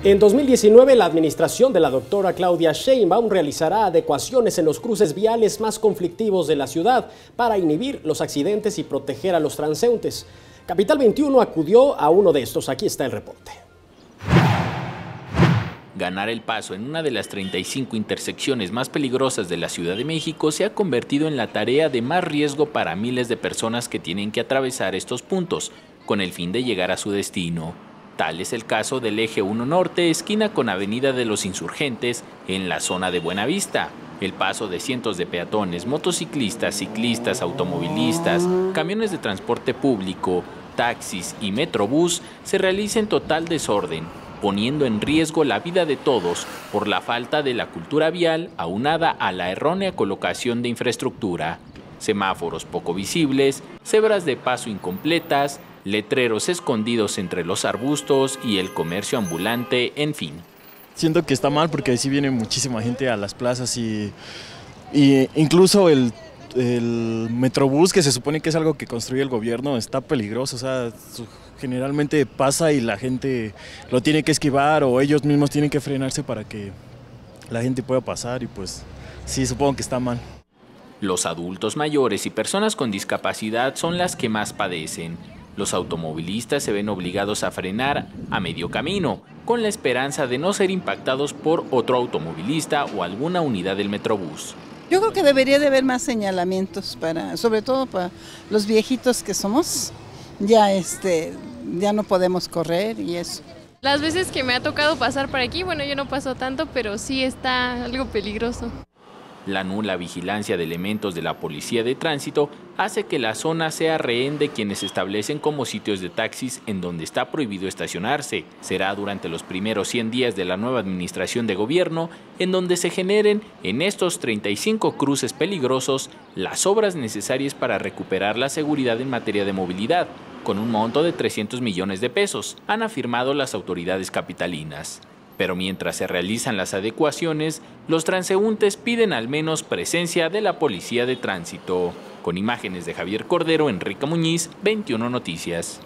En 2019, la administración de la doctora Claudia Sheinbaum realizará adecuaciones en los cruces viales más conflictivos de la ciudad para inhibir los accidentes y proteger a los transeúntes. Capital 21 acudió a uno de estos. Aquí está el reporte. Ganar el paso en una de las 35 intersecciones más peligrosas de la Ciudad de México se ha convertido en la tarea de más riesgo para miles de personas que tienen que atravesar estos puntos, con el fin de llegar a su destino. Tal es el caso del Eje 1 Norte, esquina con Avenida de los Insurgentes, en la zona de Buenavista. El paso de cientos de peatones, motociclistas, ciclistas, automovilistas, camiones de transporte público, taxis y metrobús se realiza en total desorden, poniendo en riesgo la vida de todos por la falta de la cultura vial aunada a la errónea colocación de infraestructura. Semáforos poco visibles, cebras de paso incompletas, letreros escondidos entre los arbustos y el comercio ambulante, en fin. Siento que está mal porque así viene muchísima gente a las plazas y incluso el metrobús, que se supone que es algo que construye el gobierno, está peligroso. O sea, generalmente pasa y la gente lo tiene que esquivar o ellos mismos tienen que frenarse para que la gente pueda pasar y pues sí, supongo que está mal. Los adultos mayores y personas con discapacidad son las que más padecen. Los automovilistas se ven obligados a frenar a medio camino, con la esperanza de no ser impactados por otro automovilista o alguna unidad del metrobús. Yo creo que debería de haber más señalamientos, sobre todo para los viejitos que somos. Ya no podemos correr y eso. Las veces que me ha tocado pasar por aquí, bueno, yo no paso tanto, pero sí está algo peligroso. La nula vigilancia de elementos de la policía de tránsito hace que la zona sea rehén de quienes se establecen como sitios de taxis en donde está prohibido estacionarse. Será durante los primeros 100 días de la nueva administración de gobierno en donde se generen en estos 35 cruces peligrosos las obras necesarias para recuperar la seguridad en materia de movilidad, con un monto de 300 millones de pesos, han afirmado las autoridades capitalinas. Pero mientras se realizan las adecuaciones, los transeúntes piden al menos presencia de la policía de tránsito. Con imágenes de Javier Cordero, Enrique Muñiz, 21 Noticias.